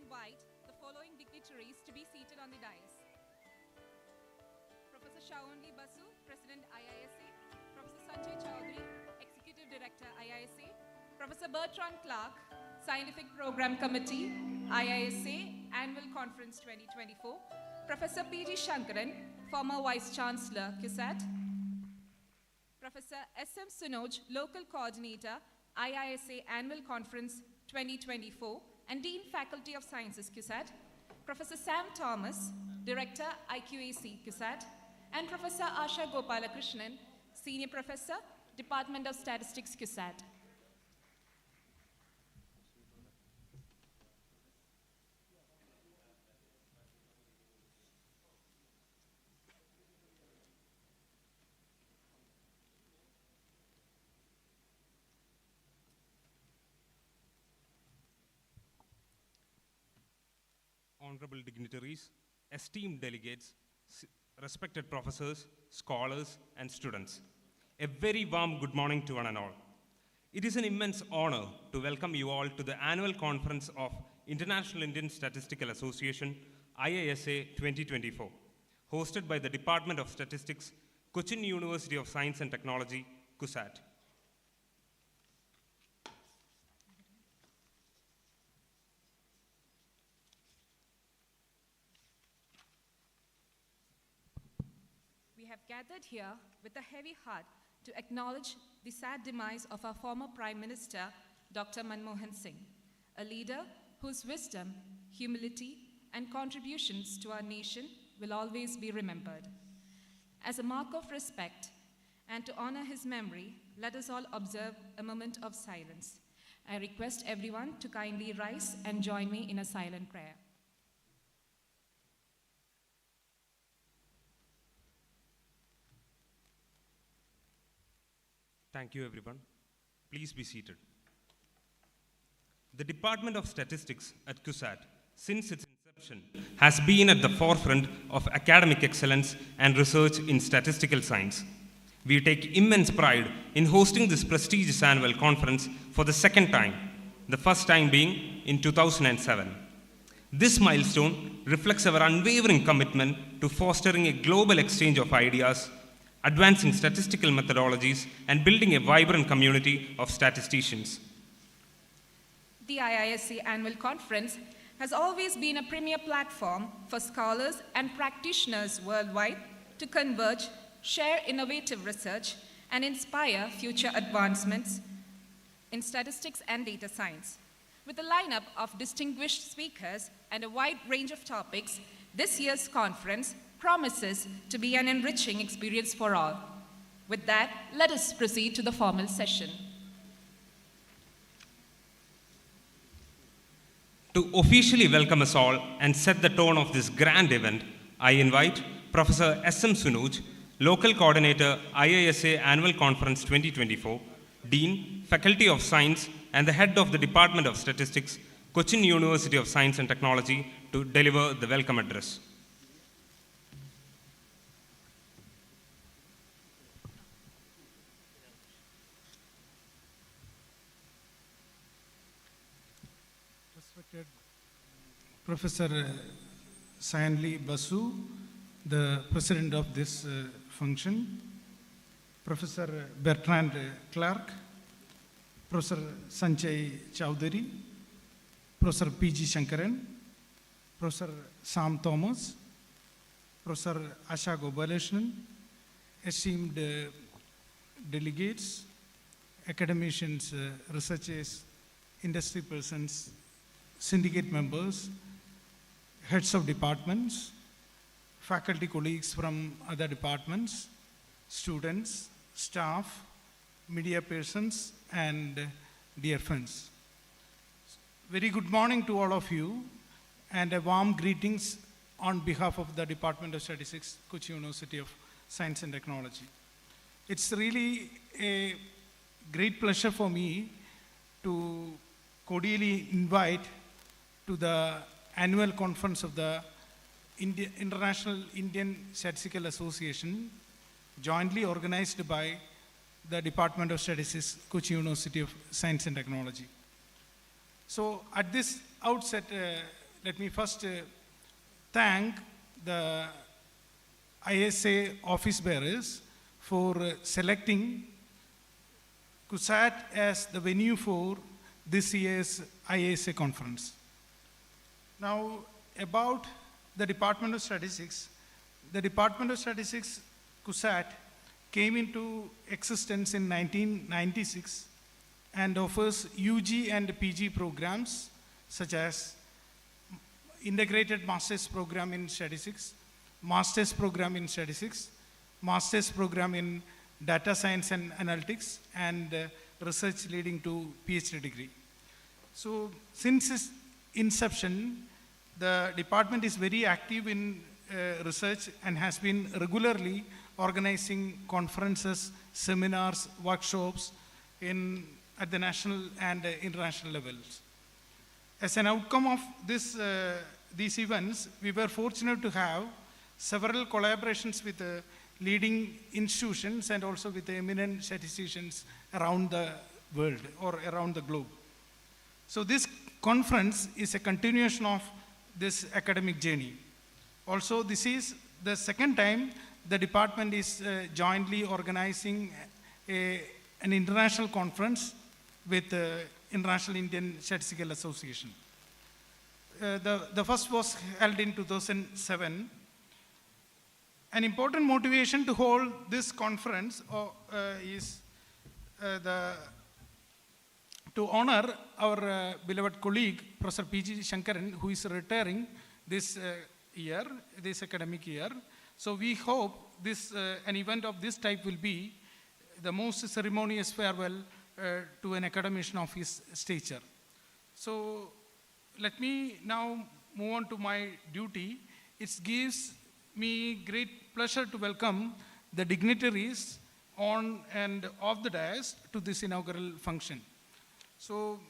invite the following dignitaries to be seated on the dais. Professor Shaonli Basu, President IISA, Professor Sanjay Chowdhury, Executive Director IISA, Professor Bertrand Clark, Scientific Program Committee, IISA Annual Conference 2024, Professor P.G. Shankaran, former Vice Chancellor, CUSAT, Professor S.M. Sunoj, Local Coordinator, IISA Annual Conference 2024, and Dean Faculty of Sciences, CUSAT, Professor Sam Thomas, Director, IQAC, CUSAT, and Professor Asha Gopalakrishnan, Senior Professor, Department of Statistics, CUSAT. Honorable dignitaries, esteemed delegates, respected professors, scholars, and students. A very warm good morning to one and all. It is an immense honor to welcome you all to the annual conference of International Indian Statistical Association, IISA 2024, hosted by the Department of Statistics, Cochin University of Science and Technology, CUSAT. We have gathered here with a heavy heart to acknowledge the sad demise of our former Prime Minister, Dr. Manmohan Singh, a leader whose wisdom, humility, and contributions to our nation will always be remembered. As a mark of respect and to honor his memory, let us all observe a moment of silence. I request everyone to kindly rise and join me in a silent prayer. Thank you, everyone. Please be seated. The Department of Statistics at CUSAT, since its inception, has been at the forefront of academic excellence and research in statistical science. We take immense pride in hosting this prestigious annual conference for the second time, the first time being in 2007. This milestone reflects our unwavering commitment to fostering a global exchange of ideas, advancing statistical methodologies, and building a vibrant community of statisticians. The IISA Annual Conference has always been a premier platform for scholars and practitioners worldwide to converge, share innovative research, and inspire future advancements in statistics and data science. With a lineup of distinguished speakers and a wide range of topics, this year's conference promises to be an enriching experience for all. With that, let us proceed to the formal session. To officially welcome us all and set the tone of this grand event, I invite Professor S.M. Sunoj, Local Coordinator, IISA Annual Conference 2024, Dean, Faculty of Science, and the Head of the Department of Statistics, Cochin University of Science and Technology, to deliver the welcome address. Professor Shaonli Basu, the president of this function, Professor Bertrand Clark, Professor Sanjay Chowdhury, Professor P.G. Shankaran, Professor Sam Thomas, Professor Asha Gopalakrishnan, esteemed delegates, academicians, researchers, industry persons, syndicate members, heads of departments, faculty colleagues from other departments, students, staff, media persons, and dear friends. Very good morning to all of you, and a warm greetings on behalf of the Department of Statistics, Cochin University of Science and Technology. It's really a great pleasure for me to cordially invite to the annual conference of the International Indian Statistical Association, jointly organized by the Department of Statistics, Cochin University of Science and Technology. So at this outset, let me first thank the IISA office bearers for selecting CUSAT as the venue for this year's IISA conference. Now, about the Department of Statistics. The Department of Statistics, CUSAT, came into existence in 1996 and offers UG and PG programs such as Integrated Master's Program in Statistics, Master's Program in Statistics, Master's Program in Data Science and Analytics, and research leading to PhD degree. So since its inception, the department is very active in research and has been regularly organizing conferences, seminars, workshops at the national and international levels. As an outcome of these events, we were fortunate to have several collaborations with leading institutions and also with eminent statisticians around the world or around the globe. So this conference is a continuation of this academic journey. Also, this is the second time the department is jointly organizing an international conference with the International Indian Statistical Association. The first was held in 2007. An important motivation to hold this conference is to honor our beloved colleague, Professor P.G. Shankaran, who is retiring this academic year. So we hope an event of this type will be the most ceremonious farewell to an academician of his stature. So let me now move on to my duty. It gives me great pleasure to welcome the dignitaries on and off the dais to this inaugural function. So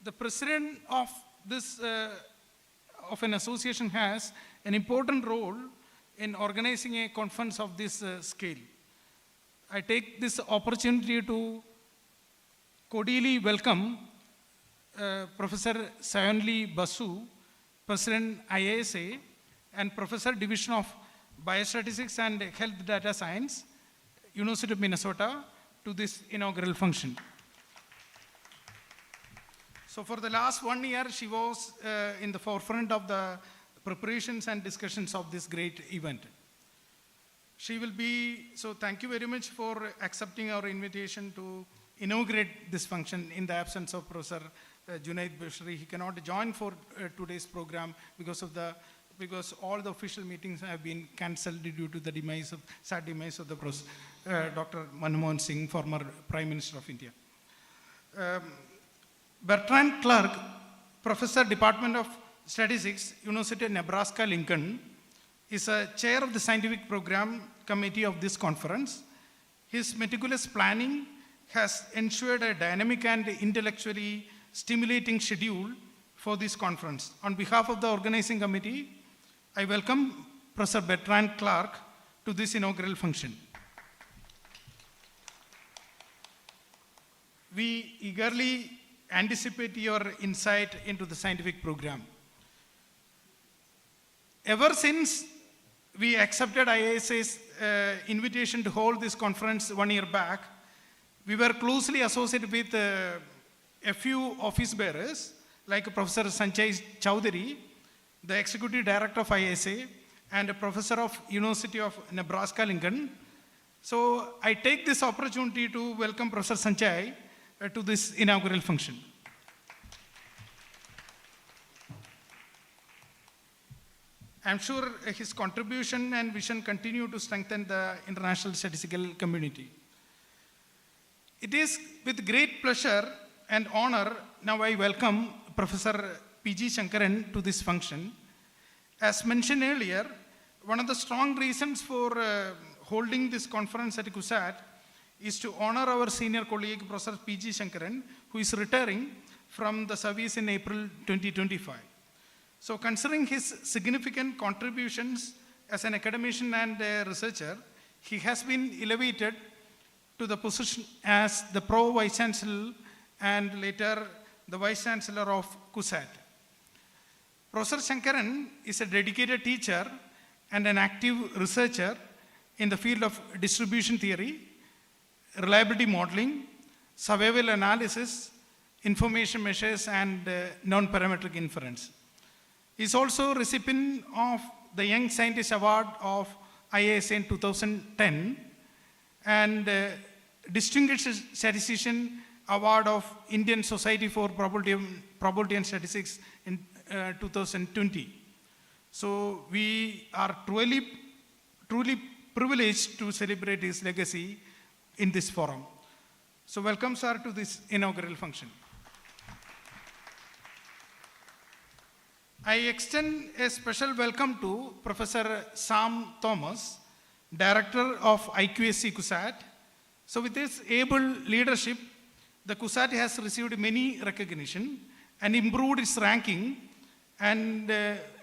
the president of this of an association has an important role in organizing a conference of this scale. I take this opportunity to cordially welcome Professor Sayonli Basu, President IISA, and Professor Division of Biostatistics and Health Data Science, University of Minnesota, to this inaugural function. So for the last 1 year, she was in the forefront of the preparations and discussions of this great event. She will be, so thank you very much for accepting our invitation to inaugurate this function in the absence of Professor Junaid Bashri. He cannot join for today's program because all the official meetings have been cancelled due to the sad demise of the Dr. Manmohan Singh, former Prime Minister of India. Bertrand Clark, Professor, Department of Statistics, University of Nebraska-Lincoln, is a chair of the scientific program committee of this conference. His meticulous planning has ensured a dynamic and intellectually stimulating schedule for this conference. On behalf of the organizing committee, I welcome Professor Bertrand Clark to this inaugural function. We eagerly anticipate your insight into the scientific program. Ever since we accepted IISA's invitation to hold this conference 1 year back, we were closely associated with a few office bearers like Professor Sanjay Chowdhury, the Executive Director of IISA, and a Professor of University of Nebraska-Lincoln. So I take this opportunity to welcome Professor Sanjay to this inaugural function. I'm sure his contribution and vision continue to strengthen the international statistical community. It is with great pleasure and honor now I welcome Professor P.G. Shankaran to this function. As mentioned earlier, one of the strong reasons for holding this conference at CUSAT is to honor our senior colleague, Professor P.G. Shankaran, who is retiring from the service in April 2025. So considering his significant contributions as an academician and a researcher, he has been elevated to the position as the Pro Vice Chancellor and later the Vice Chancellor of CUSAT. Professor Shankaran is a dedicated teacher and an active researcher in the field of distribution theory, reliability modeling, survival analysis, information measures, and non-parametric inference. He is also recipient of the Young Scientist Award of IISA in 2010 and Distinguished Statistician Award of Indian Society for Probability and Statistics in 2020. So we are truly privileged to celebrate his legacy in this forum. So welcome, sir, to this inaugural function. I extend a special welcome to Professor Sam Thomas, Director of IQSC CUSAT. So with his able leadership, the CUSAT has received many recognition and improved its ranking. And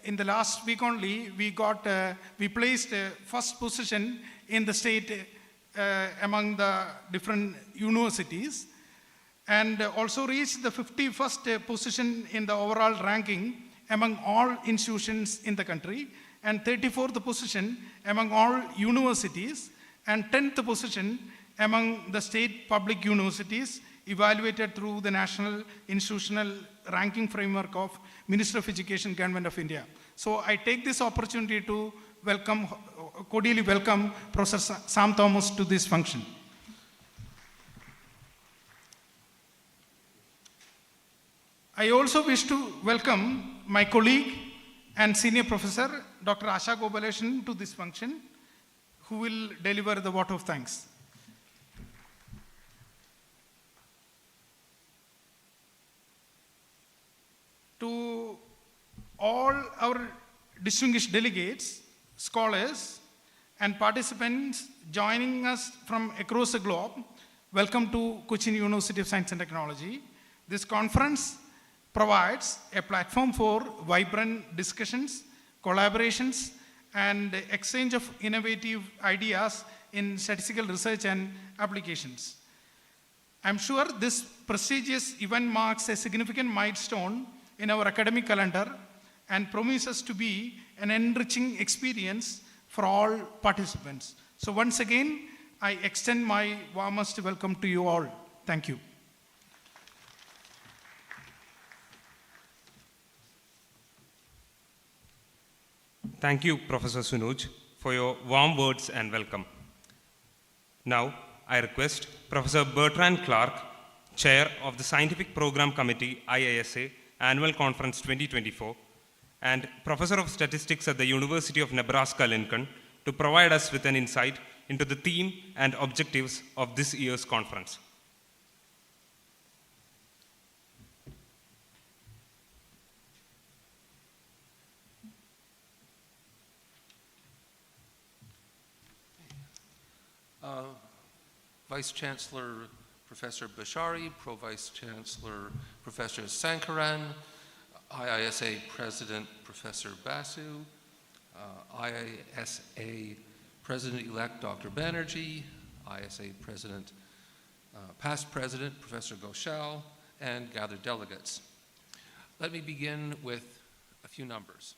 in the last week only, we placed first position in the state among the different universities, and also reached the 51st position in the overall ranking among all institutions in the country, and 34th position among all universities, and 10th position among the state public universities evaluated through the National Institutional Ranking Framework of Ministry of Education, Government of India. So I take this opportunity to cordially welcome Professor Sam Thomas to this function. I also wish to welcome my colleague and senior professor, Dr. Asha Gopalakrishnan, to this function, who will deliver the vote of thanks. To all our distinguished delegates, scholars, and participants joining us from across the globe, welcome to Cochin University of Science and Technology. This conference provides a platform for vibrant discussions, collaborations, and exchange of innovative ideas in statistical research and applications. I'm sure this prestigious event marks a significant milestone in our academic calendar and promises to be an enriching experience for all participants. So once again, I extend my warmest welcome to you all. Thank you. Thank you, Professor Sunuj, for your warm words and welcome. Now, I request Professor Bertrand Clark, Chair of the Scientific Program Committee, IISA, Annual Conference 2024, and Professor of Statistics at the University of Nebraska-Lincoln, to provide us with an insight into the theme and objectives of this year's conference. Vice Chancellor Professor Bashari, Pro-Vice Chancellor Professor Sankaran, IISA President Professor Basu, IISA President-elect Dr. Banerjee, IISA President, past President Professor Ghoshal, and gathered delegates. Let me begin with a few numbers.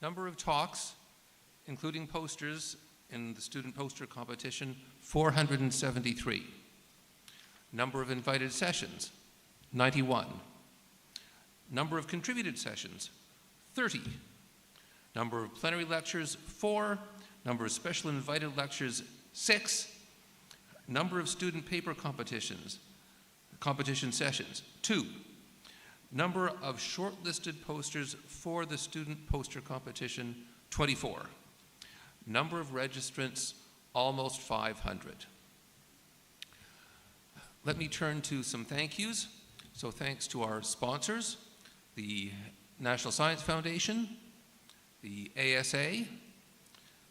Number of talks, including posters in the student poster competition, 473. Number of invited sessions, 91. Number of contributed sessions, 30. Number of plenary lectures, 4. Number of special invited lectures, 6. Number of student paper competition sessions, 2. Number of shortlisted posters for the student poster competition, 24. Number of registrants, almost 500. Let me turn to some thank yous. So thanks to our sponsors, the National Science Foundation, the ASA,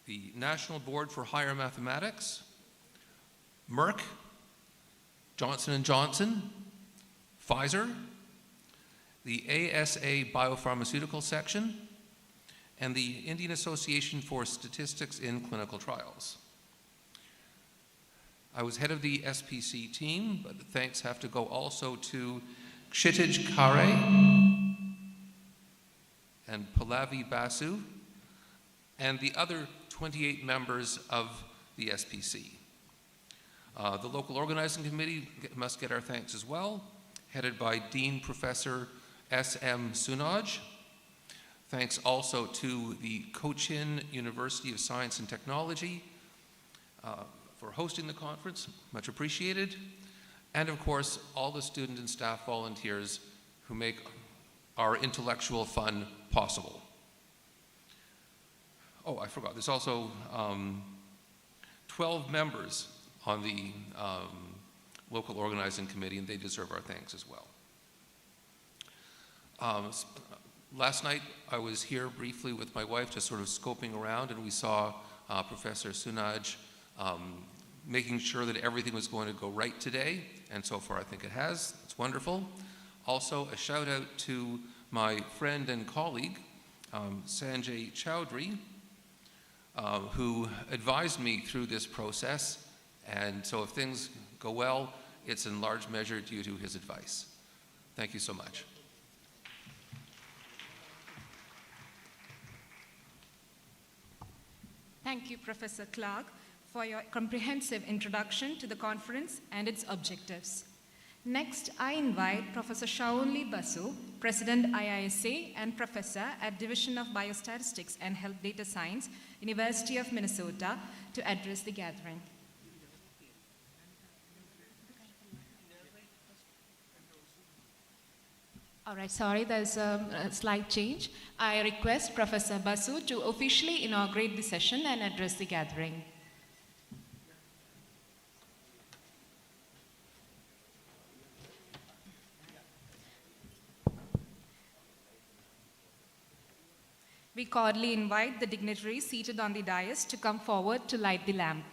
the National Board for Higher Mathematics, Merck, Johnson & Johnson, Pfizer, the ASA Biopharmaceutical Section, and the Indian Association for Statistics in Clinical Trials. I was head of the SPC team, but thanks have to go also to Kshitij Khare, and Pallavi Basu, and the other 28 members of the SPC. The local organizing committee must get our thanks as well, headed by Dean Professor S.M. Sunaj. Thanks also to the Cochin University of Science and Technology for hosting the conference, much appreciated. And of course, all the student and staff volunteers who make our intellectual fun possible. Oh, I forgot, there's also 12 members on the local organizing committee, and they deserve our thanks as well. Last night, I was here briefly with my wife, just sort of scoping around, and we saw Professor Sunaj making sure that everything was going to go right today, and so far I think it has. It's wonderful. Also, a shout out to my friend and colleague, Sanjay Chowdhury, who advised me through this process, and so if things go well, it's in large measure due to his advice. Thank you so much. Thank you, Professor Clark, for your comprehensive introduction to the conference and its objectives. Next, I invite Professor Shaunli Basu, President IISA and Professor at Division of Biostatistics and Health Data Science, University of Minnesota, to address the gathering. All right, sorry, there's a slight change. I request Professor Basu to officially inaugurate the session and address the gathering. We cordially invite the dignitaries seated on the dais to come forward to light the lamp.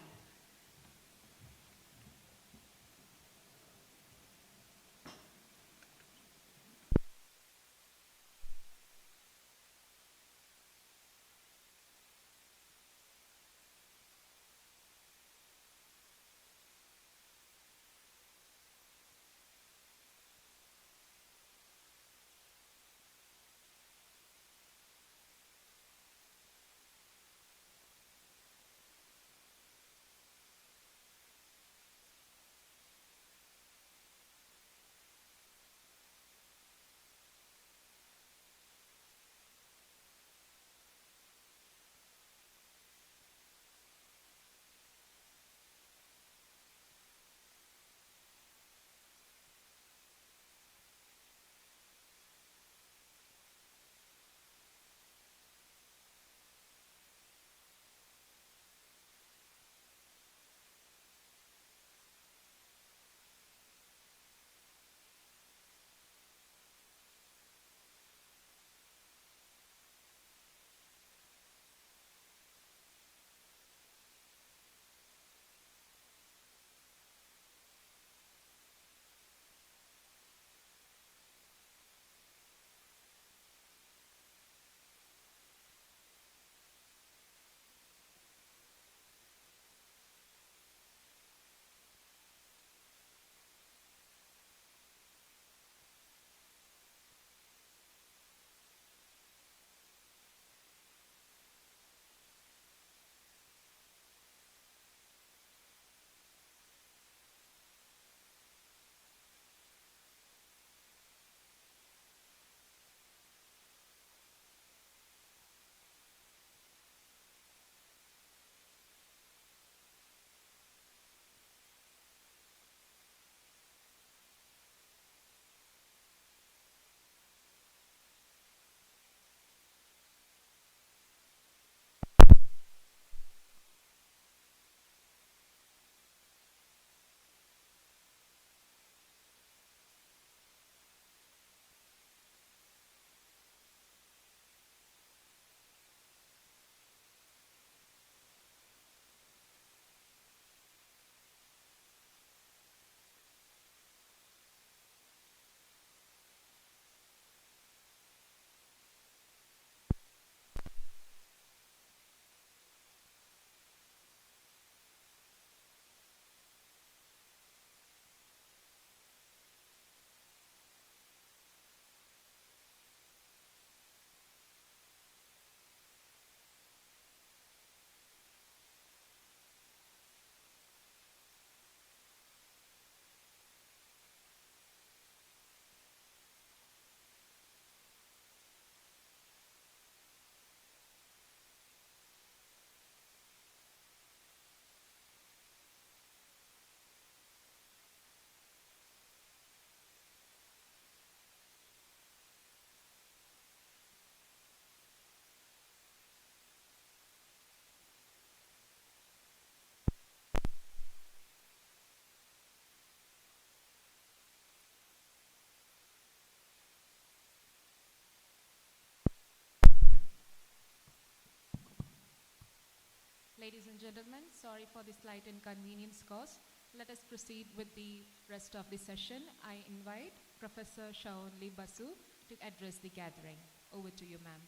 Ladies and gentlemen, sorry for the slight inconvenience caused. Let us proceed with the rest of the session. I invite Professor Shaonli Basu to address the gathering. Over to you, ma'am.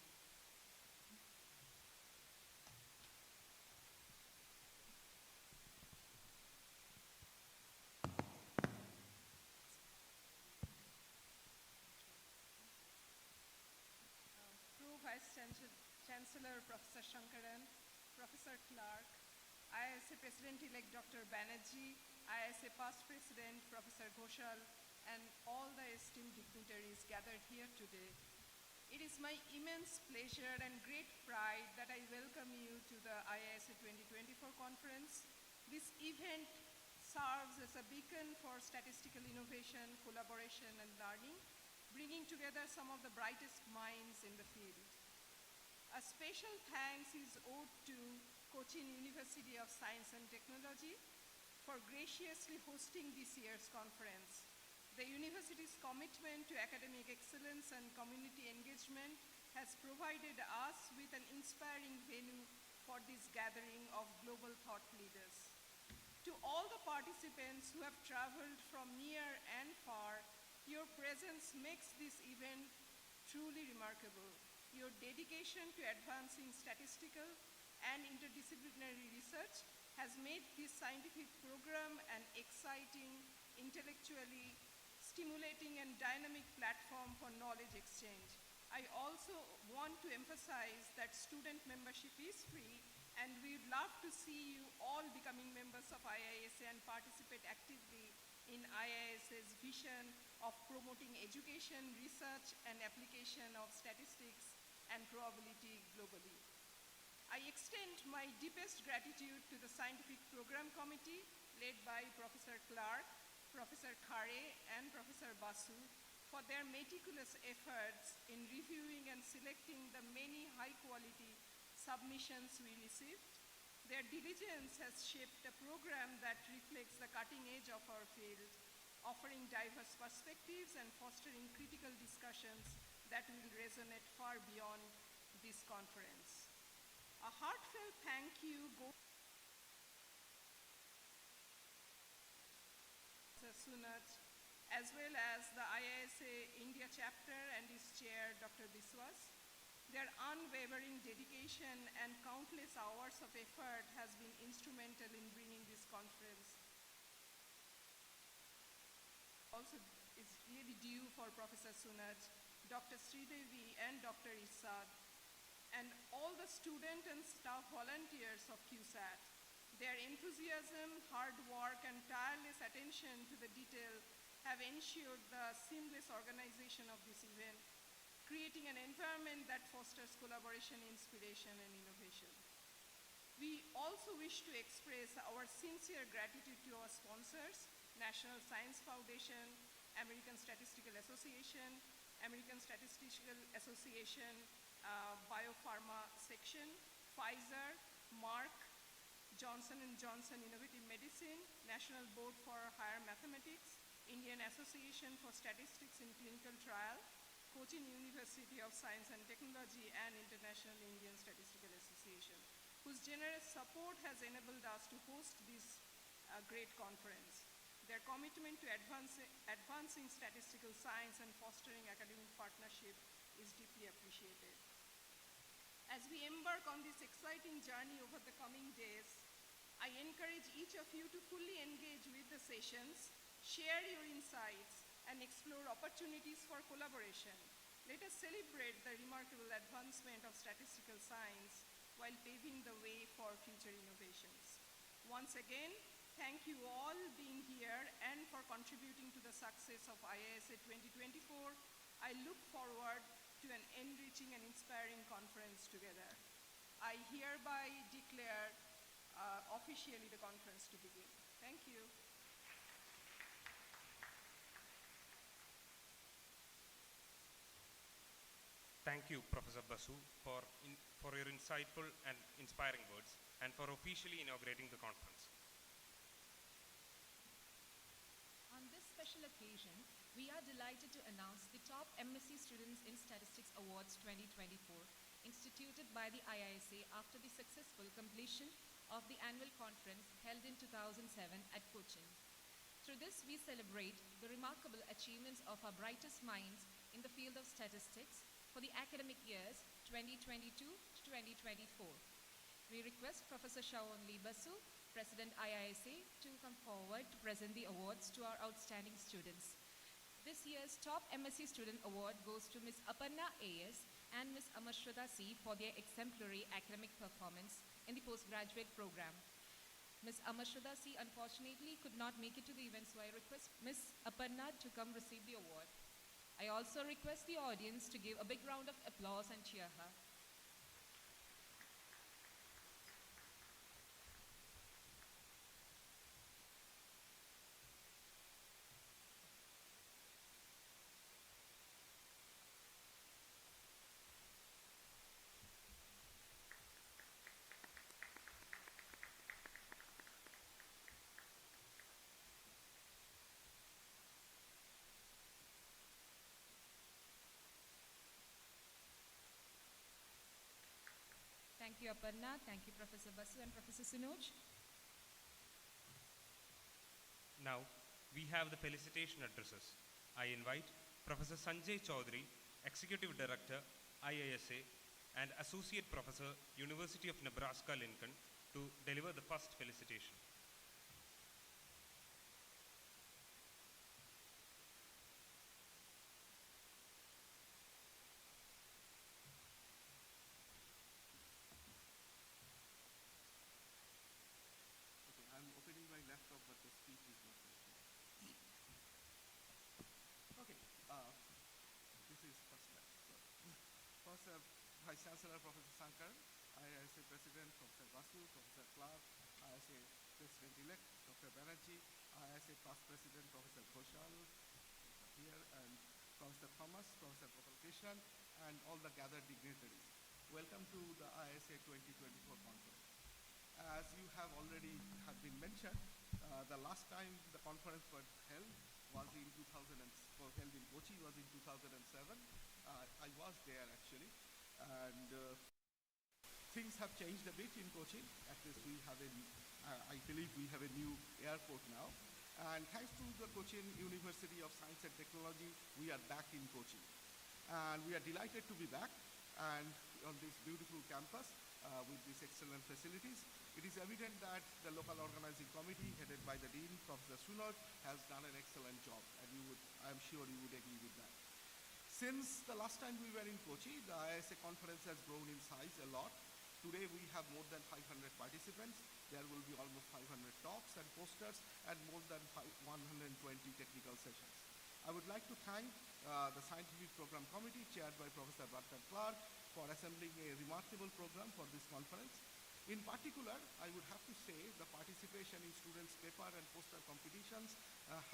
Chancellor Professor Shankaran, Professor Clark, IISA President-elect Dr. Banerjee, IISA past President Professor Ghoshal, and all the esteemed dignitaries gathered here today. It is my immense pleasure and great pride that I welcome you to the IISA 2024 conference. This event serves as a beacon for statistical innovation, collaboration, and learning, bringing together some of the brightest minds in the field. A special thanks is owed to Cochin University of Science and Technology for graciously hosting this year's conference. The university's commitment to academic excellence and community engagement has provided us with an inspiring venue for this gathering of global thought leaders. To all the participants who have traveled from near and far, your presence makes this event truly remarkable. Your dedication to advancing statistical and interdisciplinary research has made this scientific program an exciting, intellectually stimulating, and dynamic platform for knowledge exchange. I also want to emphasize that student membership is free, and we'd love to see you all becoming members of IISA and participate actively in IISA's vision of promoting education, research, and application of statistics and probability globally. I extend my deepest gratitude to the Scientific Program Committee led by Professor Clark, Professor Khare, and Professor Basu for their meticulous efforts in reviewing and selecting the many high-quality submissions we received. Their diligence has shaped a program that reflects the cutting edge of our field, offering diverse perspectives and fostering critical discussions that will resonate far beyond this conference. A heartfelt thank you goes to Sunaj, as well as the IISA India chapter and its chair, Dr. Biswas. Their unwavering dedication and countless hours of effort has been instrumental in bringing this conference. Also, is really due for Professor Sunaj, Dr. Sridevi, and Dr. Isad, and all the student and staff volunteers of CUSAT. Their enthusiasm, hard work, and tireless attention to the detail have ensured the seamless organization of this event, creating an environment that fosters collaboration, inspiration, and innovation. We also wish to express our sincere gratitude to our sponsors, National Science Foundation, American Statistical Association, American Statistical Association Biopharma Section, Pfizer, Merck, Johnson & Johnson Innovative Medicine, National Board for Higher Mathematics, Indian Association for Statistics in Clinical Trial, Cochin University of Science and Technology, and International Indian Statistical Association, whose generous support has enabled us to host this great conference. Their commitment to advancing statistical science and fostering academic partnership is deeply appreciated. As we embark on this exciting journey over the coming days, I encourage each of you to fully engage with the sessions, share your insights, and explore opportunities for collaboration. Let us celebrate the remarkable advancement of statistical science while paving the way for future innovations. Once again, thank you all being here and for contributing to the success of IISA 2024. I look forward to an enriching and inspiring conference together. I hereby declare officially the conference to begin. Thank you. Thank you, Professor Basu, for your insightful and inspiring words and for officially inaugurating the conference. On this special occasion, we are delighted to announce the Top MSc Students in Statistics Awards 2024, instituted by the IISA after the successful completion of the annual conference held in 2007 at Cochin. Through this, we celebrate the remarkable achievements of our brightest minds in the field of statistics for the academic years 2022 to 2024. We request Professor Shaonli Basu, President IISA, to come forward to present the awards to our outstanding students. This year's top MSc Student Award goes to Ms. Aparna A.S. and Ms. Amarshada C. for their exemplary academic performance in the postgraduate program. Ms. Amarshada C. unfortunately could not make it to the event, so I request Ms. Aparna to come receive the award. I also request the audience to give a big round of applause and cheer her. Thank you, Aparna. Thank you, Professor Basu and Professor Sunoj. Now, we have the felicitation addresses. I invite Professor Sanjay Chaudhary, Executive Director, IISA, and Associate Professor, University of Nebraska-Lincoln, to deliver the first felicitation. Okay, I'm opening my laptop, but the speech is not working. Okay, this is first slide. First, Vice Chancellor Professor Sankar, IISA President Professor Basu, Professor Clark, IISA President-elect Dr. Banerjee, IISA Past President Professor Ghoshal here, and Professor Thomas, Professor Gopal Krishnan, and all the gathered dignitaries. Welcome to the IISA 2024 conference. As you have already been mentioned, the last time the conference was held was in 2000 held in Cochin was in 2007. I was there actually, and things have changed a bit in Cochin. At least we have I believe we have a new airport now. And thanks to the Cochin University of Science and Technology, we are back in Cochin. And we are delighted to be back and on this beautiful campus with these excellent facilities. It is evident that the local organizing committee headed by the Dean, Professor Sunoj, has done an excellent job, and I am sure you would agree with that. Since the last time we were in Kochi, the IISA conference has grown in size a lot. Today we have more than 500 participants. There will be almost 500 talks and posters and more than 120 technical sessions. I would like to thank the Scientific Program Committee chaired by Professor Bertrand Clark for assembling a remarkable program for this conference. In particular, I would have to say the participation in students' paper and poster competitions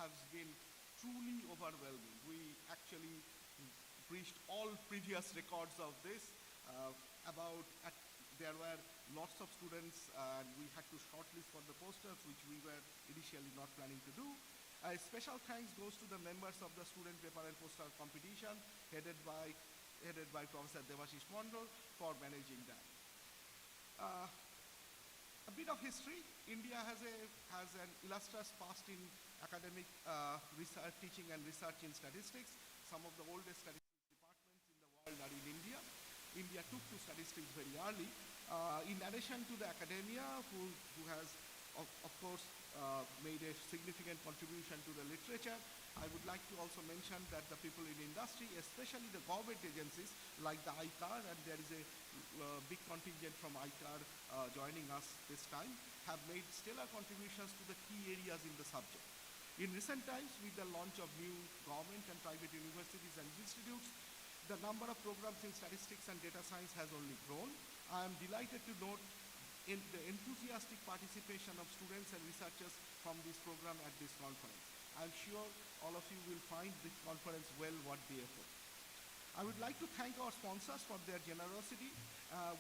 has been truly overwhelming. We actually breached all previous records of this. There were lots of students, and we had to shortlist for the posters, which we were initially not planning to do. A special thanks goes to the members of the student paper and poster competition, headed by Professor Devashish Mondal, for managing that. A bit of history. India has an illustrious past in academic research, teaching and research in statistics. Some of the oldest statistics departments in the world are in India. India took to statistics very early. In addition to the academia, who has, of course, made a significant contribution to the literature, I would like to also mention that the people in industry, especially the government agencies like the ICAR, and there is a big contingent from ICAR joining us this time, have made stellar contributions to the key areas in the subject. In recent times, with the launch of new government and private universities and institutes, the number of programs in statistics and data science has only grown. I am delighted to note the enthusiastic participation of students and researchers from this program at this conference. I'm sure all of you will find this conference well worth the effort. I would like to thank our sponsors for their generosity,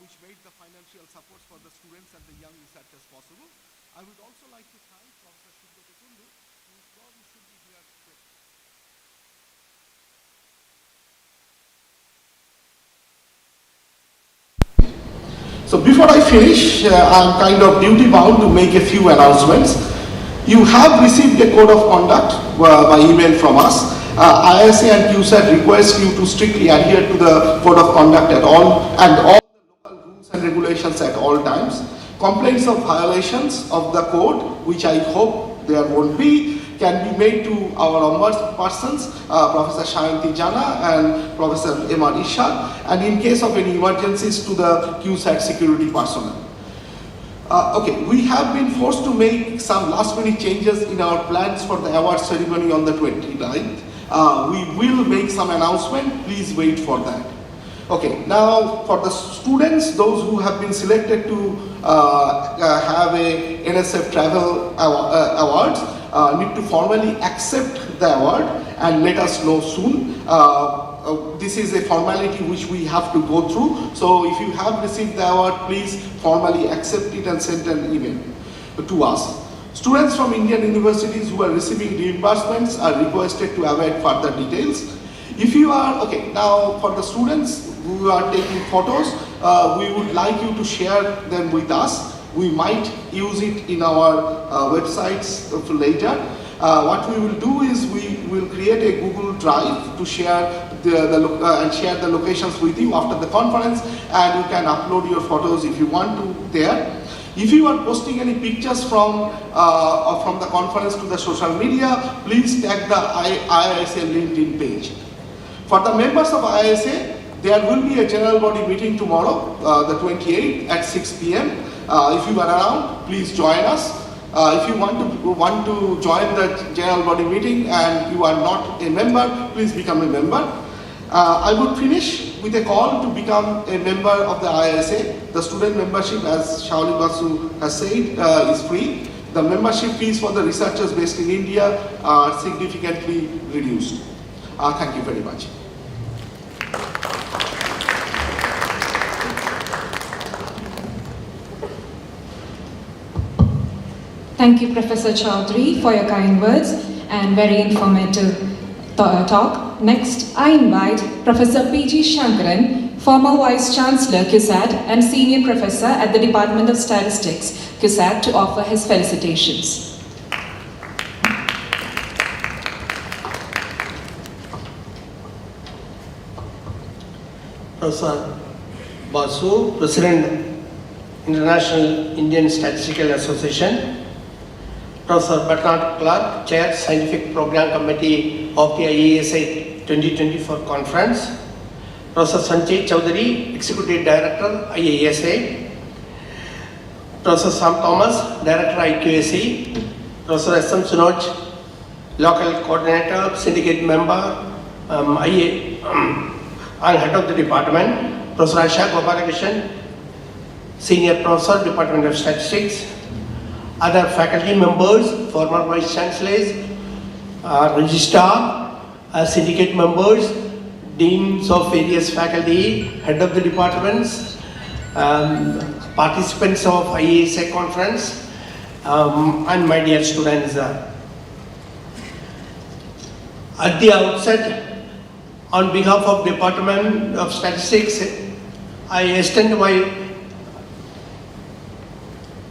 which made the financial support for the students and the young researchers possible. I would also like to thank Professor Subroto Kundu, who probably should be here. So So before I finish, I'm kind of duty bound to make a few announcements. You have received a code of conduct by email from us. IISA and CUSAT request you to strictly adhere to the code of conduct at all and all the local rules and regulations at all times. Complaints of violations of the code, which I hope there won't be, can be made to our ombudspersons, Professor Shayanti Jana and Professor Emma Ishaq, and in case of any emergencies to the CUSAT security personnel. Okay, we have been forced to make some last minute changes in our plans for the award ceremony on the 29th. We will make some announcement, please wait for that. Okay, now for the students, those who have been selected to have a NSF Travel Awards, need to formally accept the award and let us know soon. This is a formality which we have to go through. So if you have received the award, please formally accept it and send an email to us. Students from Indian universities who are receiving reimbursements are requested to await further details. If you are, okay, now for the students who are taking photos, we would like you to share them with us. We might use it in our websites later. What we will do is we will create a Google Drive to share and share the locations with you after the conference, and you can upload your photos if you want to there. If you are posting any pictures from the conference to the social media, please tag the IISA LinkedIn page. For the members of IISA, there will be a general body meeting tomorrow, the 28th at 6 p.m. If you are around, please join us. If you want to join the general body meeting and you are not a member, please become a member. I would finish with a call to become a member of the IISA. The student membership, as Shaoli Basu has said, is free. The membership fees for the researchers based in India are significantly reduced. Thank you very much. Thank you, Professor Chaudhary, for your kind words and very informative talk. Next, I invite Professor P.G. Shankaran, former Vice Chancellor, CUSAT, and Senior Professor at the Department of Statistics, CUSAT, to offer his felicitations. Professor Basu, President, International Indian Statistical Association. Professor Bernard Clark, Chair, Scientific Program Committee of the IISA 2024 Conference. Professor Sanjay Chaudhary, Executive Director, IISA. Professor Sam Thomas, Director, IQAC. Professor S.M. Sunoj, Local Coordinator, Syndicate Member, and Head of the Department. Professor Asha Gopalakrishnan, Senior Professor, Department of Statistics. Other faculty members, former Vice Chancellors, Registrar, Syndicate members, Deans of various faculty, Head of the Departments, participants of IISA conference, and my dear students. At the outset, on behalf of Department of Statistics, I extend my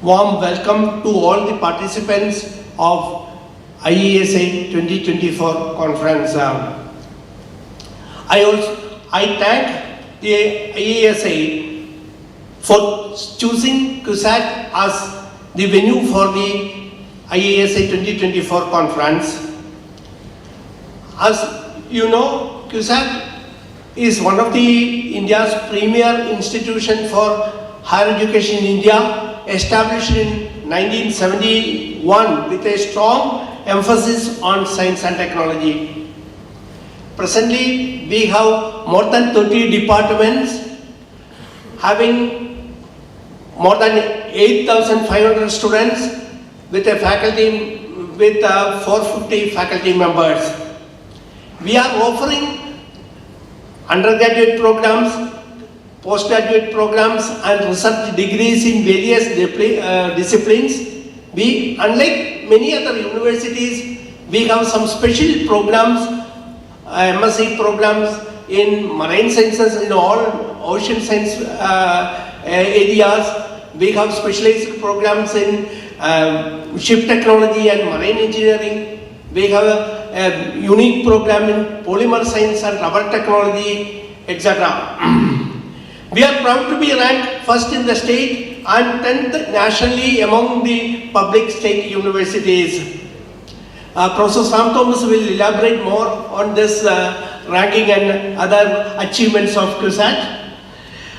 warm welcome to all the participants of IISA 2024 conference. I thank the IISA for choosing CUSAT as the venue for the IISA 2024 conference. As you know, CUSAT is one of the India's premier institution for higher education in India, established in 1971 with a strong emphasis on science and technology. Presently, we have more than 30 departments having more than 8,500 students with a faculty with 450 faculty members. We are offering undergraduate programs, postgraduate programs and research degrees in various disciplines. Unlike many other universities, we have some special programs, MSc programs in marine sciences, in all ocean science areas. We have specialized programs in ship technology and marine engineering. We have a unique program in polymer science and rubber technology, etc. We are proud to be ranked first in the state and 10th nationally among the public state universities. Professor Sam Thomas will elaborate more on this ranking and other achievements of CUSAT.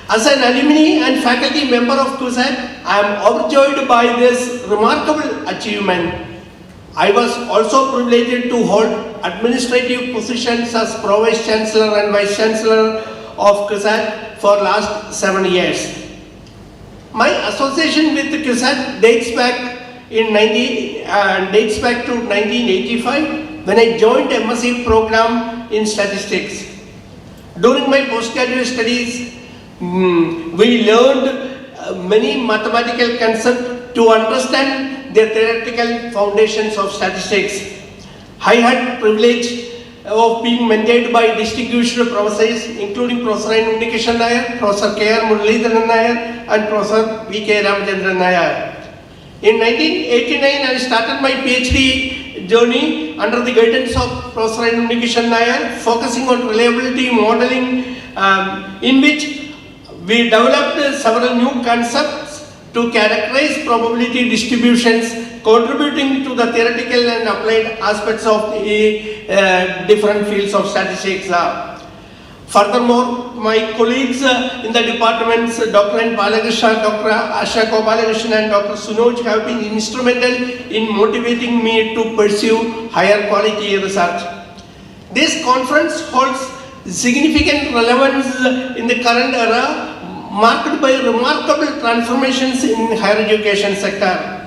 As an alumni and faculty member of CUSAT, I am overjoyed by this remarkable achievement. I was also privileged to hold administrative positions as Pro-Vice Chancellor and Vice Chancellor of CUSAT for last 7 years. My association with CUSAT dates back to 1985 when I joined MSc program in statistics. During my postgraduate studies, we learned many mathematical concepts to understand the theoretical foundations of statistics. I had privilege of being mentored by distinguished professors, including Professor Inaugural Nair, Professor K.R. Muralidharan Nair, and Professor V.K. Ramachandran Nair. In 1989, I started my PhD journey under the guidance of Professor Inaugural Nair, focusing on reliability modeling, in which we developed several new concepts to characterize probability distributions, contributing to the theoretical and applied aspects of the different fields of statistics. Furthermore, my colleagues in the departments, Dr. N. Balakrishna, Dr. Asha Gopalakrishnan, and Dr. Sunoj have been instrumental in motivating me to pursue higher quality research. This conference holds significant relevance in the current era, marked by remarkable transformations in higher education sector.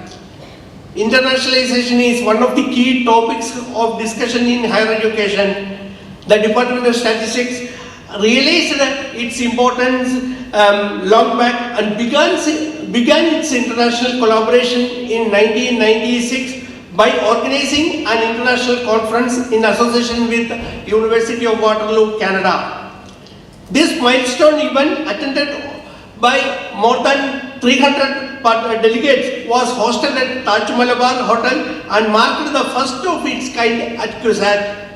Internationalization is one of the key topics of discussion in higher education. The Department of Statistics realized its importance long back and began its international collaboration in 1996 by organizing an international conference in association with University of Waterloo, Canada. This milestone event, attended by more than 300 delegates, was hosted at Taj Malabar Hotel and marked the first of its kind at CUSAT.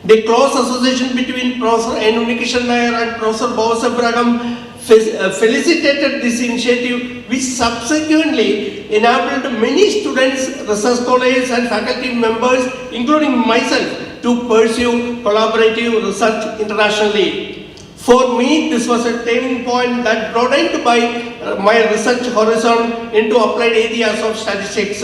The close association between Professor Inaugural Nair and Professor Bowsabraham felicitated this initiative, which subsequently enabled many students, research scholars, and faculty members, including myself, to pursue collaborative research internationally. For me, this was a turning point that broadened my research horizon into applied areas of statistics.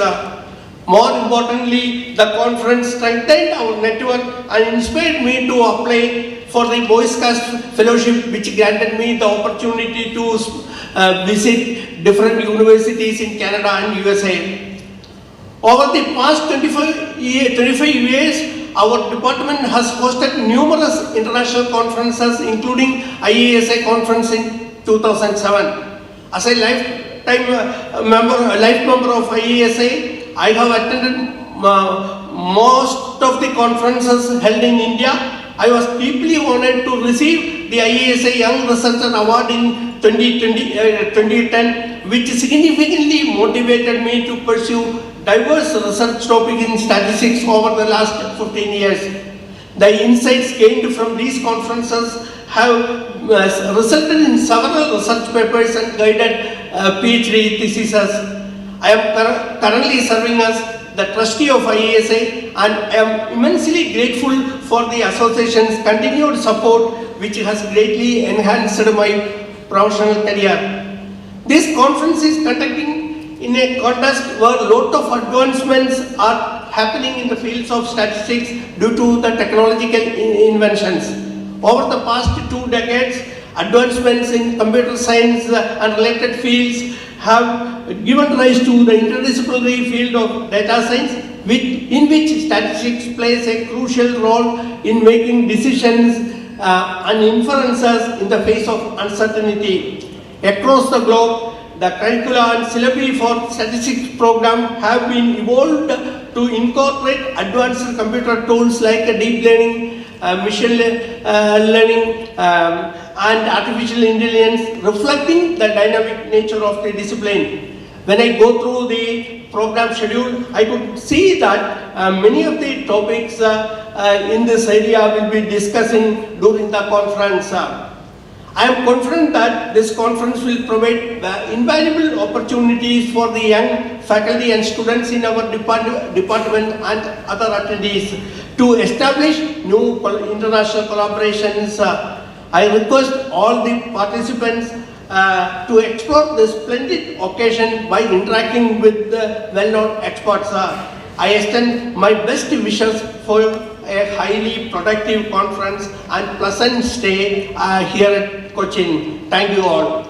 More importantly, the conference strengthened our network and inspired me to apply for the Boy Scouts Fellowship, which granted me the opportunity to visit different universities in Canada and USA. Over the past 25 years, our department has hosted numerous international conferences, including IISA conference in 2007. As a life member of IISA, I have attended most of the conferences held in India. I was deeply honored to receive the IISA Young Researcher Award in 2010, which significantly motivated me to pursue diverse research topics in statistics over the last 15 years. The insights gained from these conferences have resulted in several research papers and guided PhD theses. I am currently serving as the trustee of IISA and I am immensely grateful for the association's continued support, which has greatly enhanced my professional career. This conference is conducting in a context where a lot of advancements are happening in the fields of statistics due to the technological inventions. Over the past 2 decades, advancements in computer science and related fields have given rise to the interdisciplinary field of data science, in which statistics plays a crucial role in making decisions and inferences in the face of uncertainty. Across the globe, the curricula and syllabi for statistics program have been evolved to incorporate advanced computer tools like deep learning machine learning, and artificial intelligence, reflecting the dynamic nature of the discipline. When I go through the program schedule, I could see that many of the topics in this area will be discussing during the conference. I am confident that this conference will provide invaluable opportunities for the young faculty and students in our department and other attendees to establish new international collaborations. I request all the participants to explore this splendid occasion by interacting with the well-known experts. I extend my best wishes for a highly productive conference and pleasant stay here at Cochin. Thank you all.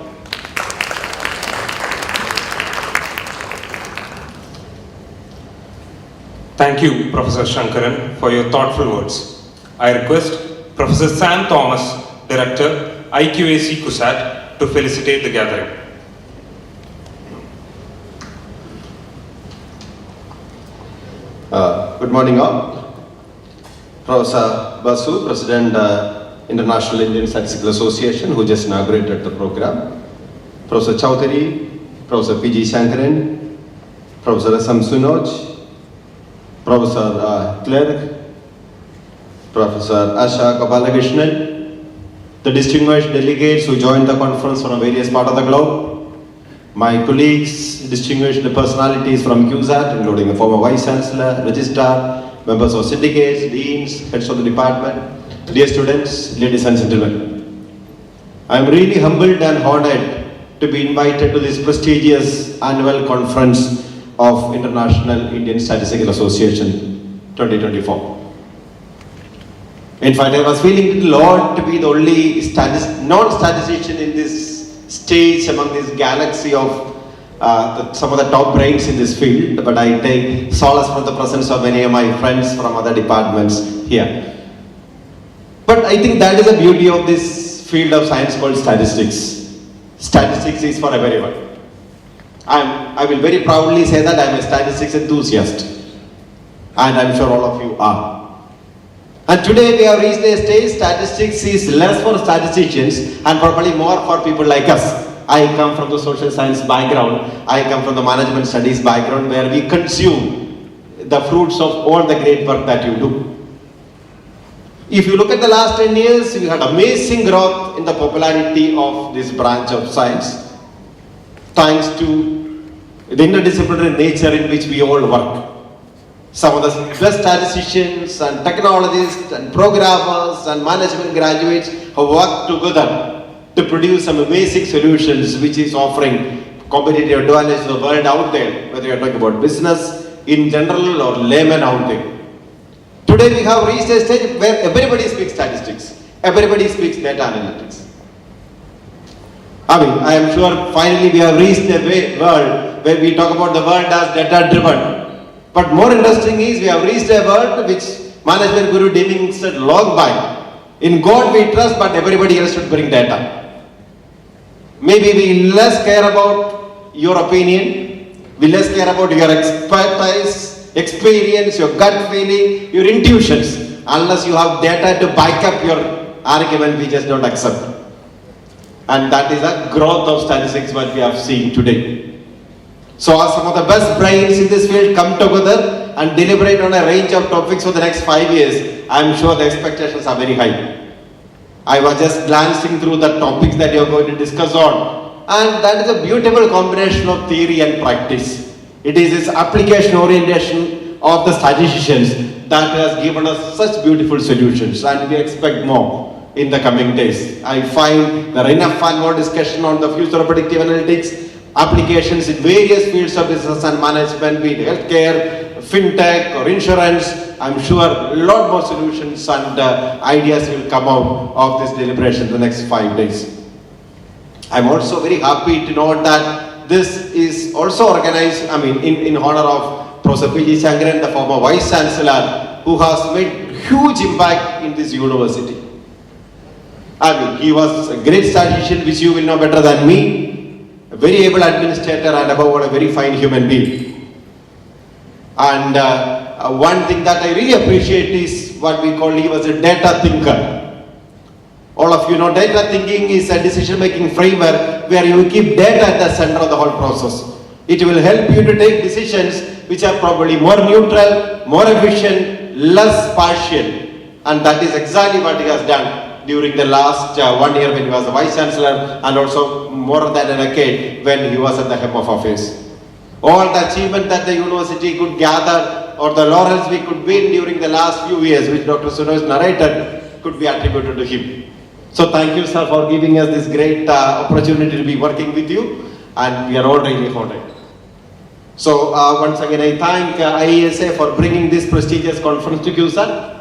Thank you, Professor Shankaran, for your thoughtful words. I request Professor Sam Thomas, Director, IQAC CUSAT, to felicitate the gathering. Good morning all. Professor Basu, President, International Indian Statistical Association, who just inaugurated the program. Professor Chaudhary, Professor P.G. Shankaran, Professor S.M. Sunoj, Professor Clerk, Professor Asha Gopalakrishnan, the distinguished delegates who joined the conference from various parts of the globe, my colleagues, distinguished personalities from CUSAT, including the former Vice Chancellor, Registrar, members of syndicates, deans, heads of the department, dear students, ladies and gentlemen. I am really humbled and honored to be invited to this prestigious annual conference of International Indian Statistical Association 2024. In fact, I was feeling a little odd to be the only non-statistician in this stage among this galaxy of some of the top brains in this field, but I take solace from the presence of many of my friends from other departments here. But I think that is the beauty of this field of science called statistics. Statistics is for everyone. I will very proudly say that I am a statistics enthusiast, and I am sure all of you are. And today we have reached a stage, statistics is less for statisticians and probably more for people like us. I come from the social science background, I come from the management studies background, where we consume the fruits of all the great work that you do. If you look at the last 10 years, we had amazing growth in the popularity of this branch of science, thanks to the interdisciplinary nature in which we all work. Some of the best statisticians and technologists and programmers and management graduates have worked together to produce some amazing solutions which is offering competitive advantage to the world out there, whether you are talking about business in general or laymen out there. Today we have reached a stage where everybody speaks statistics, everybody speaks data analytics. I am sure finally we have reached a world where we talk about the world as data driven. But more interesting is we have reached a world which management guru Deming said long back. In God we trust, but everybody else should bring data. Maybe we less care about your opinion, we less care about your expertise, experience, your gut feeling, your intuitions. Unless you have data to back up your argument, we just don't accept. And that is the growth of statistics what we have seen today. So as some of the best brains in this field come together and deliberate on a range of topics for the next 5 years, I am sure the expectations are very high. I was just glancing through the topics that you are going to discuss on, and that is a beautiful combination of theory and practice. It is this application orientation of the statisticians that has given us such beautiful solutions, and we expect more in the coming days. I find there are enough and more discussion on the future of predictive analytics, applications in various fields of business and management, be it healthcare, fintech or insurance. I'm sure a lot more solutions and ideas will come out of this deliberation in the next 5 days. I'm also very happy to note that this is also organized, in honor of Professor P.G. Shankaran, the former Vice Chancellor, who has made huge impact in this university. He was a great statistician, which you will know better than me, a very able administrator, and above all a very fine human being. And one thing that I really appreciate is what we call he was a data thinker. All of you know data thinking is a decision-making framework where you keep data at the center of the whole process. It will help you to take decisions which are probably more neutral, more efficient, less partial. And that is exactly what he has done during the last 1 year when he was the Vice Chancellor, and also more than a decade when he was at the head of office. All the achievement that the university could gather or the laurels we could win during the last few years, which Dr. Sunoj narrated, could be attributed to him. So thank you, sir, for giving us this great opportunity to be working with you, and we are all really honored. So once again, I thank IISA for bringing this prestigious conference to CUSAT.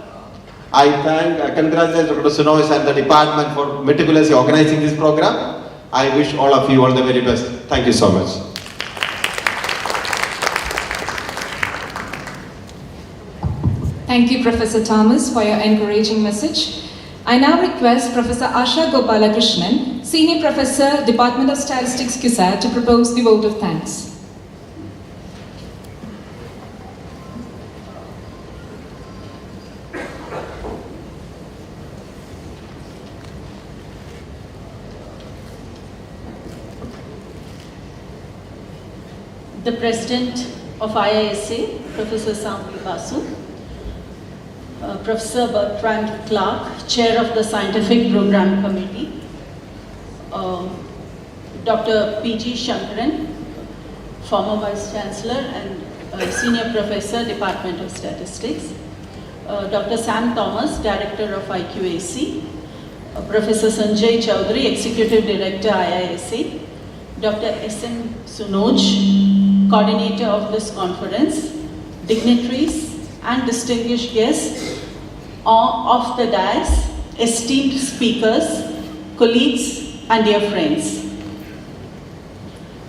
I congratulate Dr. Sunoj and the department for meticulously organizing this program. I wish all of you all the very best. Thank you so much. Thank you, Professor Thomas, for your encouraging message. I now request Professor Asha Gopalakrishnan, Senior Professor, Department of Statistics, CUSAT, to propose the vote of thanks. The President of IISA, Professor Samli Basu, Professor Bertrand Clark, Chair of the Scientific Program Committee, Dr. P.G. Shankaran, former Vice Chancellor and Senior Professor, Department of Statistics, Dr. Sam Thomas, Director of IQAC, Professor Sanjay Chowdhury, Executive Director, IISA, Dr. S.M. Sunoj, Coordinator of this conference, dignitaries and distinguished guests of the dais, esteemed speakers, colleagues and dear friends.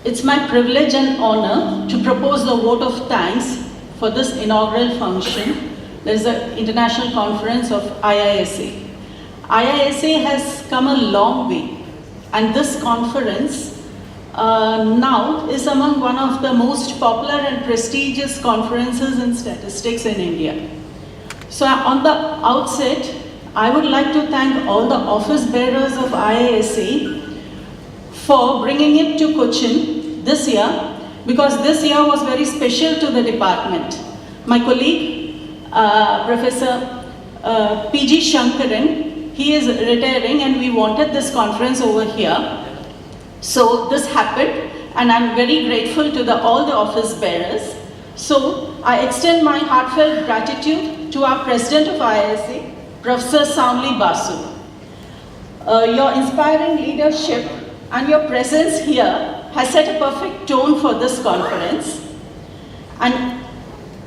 It's my privilege and honor to propose the vote of thanks for this inaugural function. There is an international conference of IISA. IISA has come a long way, and this conference now is among one of the most popular and prestigious conferences in statistics in India. So on the outset, I would like to thank all the office bearers of IISA for bringing it to Cochin this year, because this year was very special to the department. My colleague, Professor P.G. Shankaran, he is retiring and we wanted this conference over here. So this happened, and I'm very grateful to all the office bearers. So I extend my heartfelt gratitude to our President of IISA, Professor Samli Basu. Your inspiring leadership and your presence here has set a perfect tone for this conference. And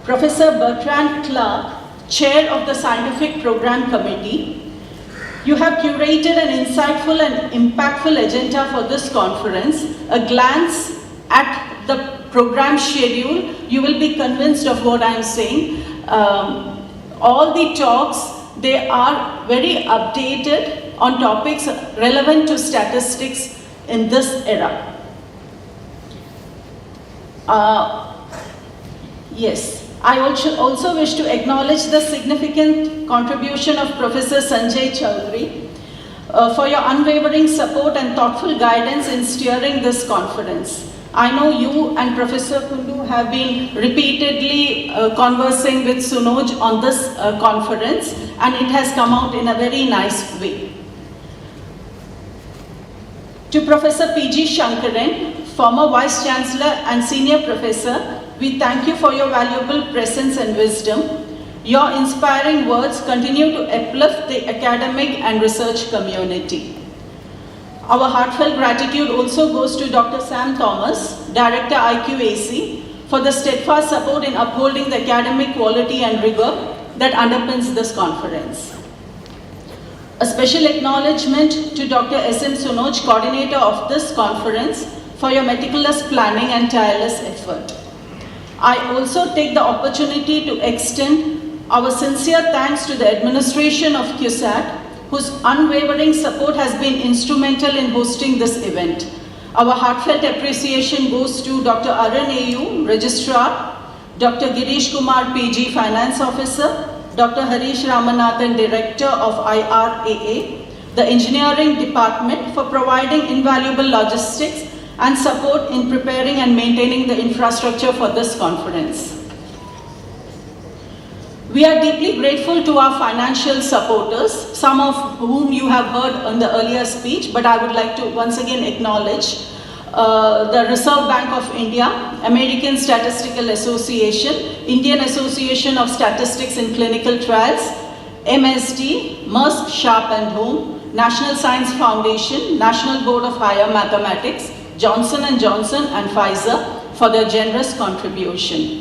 Professor Bertrand Clark, Chair of the Scientific Program Committee, you have curated an insightful and impactful agenda for this conference. A glance at the program schedule, you will be convinced of what I am saying. All the talks, they are very updated on topics relevant to statistics in this era. Yes. I also wish to acknowledge the significant contribution of Professor Sanjay Chowdhury for your unwavering support and thoughtful guidance in steering this conference. I know you and Professor Kundu have been repeatedly conversing with Sunoj on this conference, and it has come out in a very nice way. To Professor P.G. Shankaran, former Vice Chancellor and Senior Professor, we thank you for your valuable presence and wisdom. Your inspiring words continue to uplift the academic and research community. Our heartfelt gratitude also goes to Dr. Sam Thomas, Director IQAC, for the steadfast support in upholding the academic quality and rigor that underpins this conference. A special acknowledgement to Dr. S.M. Sunoj, Coordinator of this conference, for your meticulous planning and tireless effort. I also take the opportunity to extend our sincere thanks to the administration of CUSAT, whose unwavering support has been instrumental in hosting this event. Our heartfelt appreciation goes to Dr. Arun A.U., Registrar, Dr. Girish Kumar PG, Finance Officer, Dr. Harish Ramanathan, Director of IRAA, the Engineering Department for providing invaluable logistics and support in preparing and maintaining the infrastructure for this conference. We are deeply grateful to our financial supporters, some of whom you have heard in the earlier speech, but I would like to once again acknowledge the Reserve Bank of India, American Statistical Association, Indian Association of Statistics in Clinical Trials, MSD, Maersk, Sharp and Home, National Science Foundation, National Board of Higher Mathematics, Johnson & Johnson and Pfizer for their generous contribution.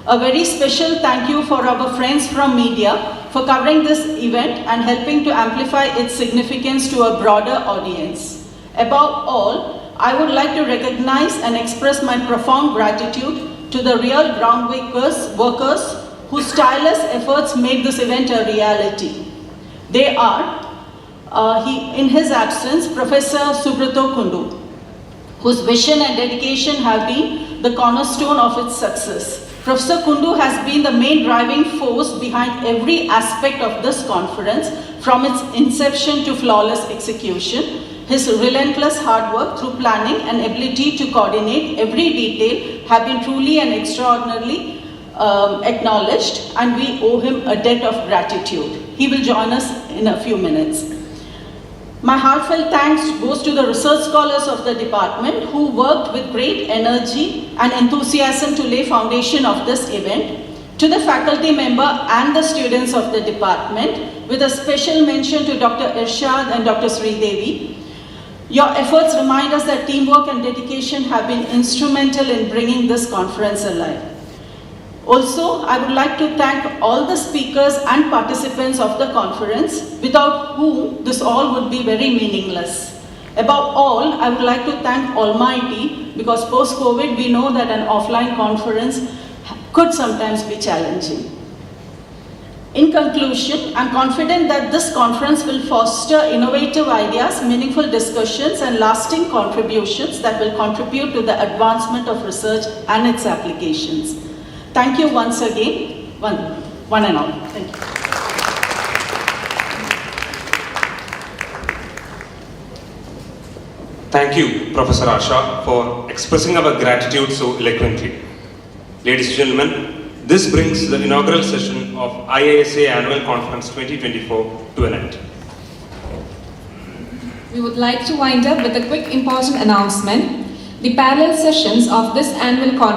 A very special thank you for our friends from media for covering this event and helping to amplify its significance to a broader audience. Above all, I would like to recognize and express my profound gratitude to the real workers whose tireless efforts made this event a reality. They are, in his absence, Professor Subrato Kundu, whose vision and dedication have been the cornerstone of its success. Professor Kundu has been the main driving force behind every aspect of this conference, from its inception to flawless execution. His relentless hard work through planning and ability to coordinate every detail have been truly and extraordinarily acknowledged, and we owe him a debt of gratitude. He will join us in a few minutes. My heartfelt thanks goes to the research scholars of the department who worked with great energy and enthusiasm to lay foundation of this event, to the faculty member and the students of the department, with a special mention to Dr. Irshad and Dr. Sridevi. Your efforts remind us that teamwork and dedication have been instrumental in bringing this conference alive. Also, I would like to thank all the speakers and participants of the conference, without whom this all would be very meaningless. Above all, I would like to thank Almighty, because post-COVID we know that an offline conference could sometimes be challenging. In conclusion, I am confident that this conference will foster innovative ideas, meaningful discussions and lasting contributions that will contribute to the advancement of research and its applications. Thank you once again, one and all. Thank you. Thank you, Professor Asha, for expressing our gratitude so eloquently. Ladies and gentlemen, this brings the inaugural session of IISA Annual Conference 2024 to an end. We would like to wind up with a quick important announcement. The parallel sessions of this annual conference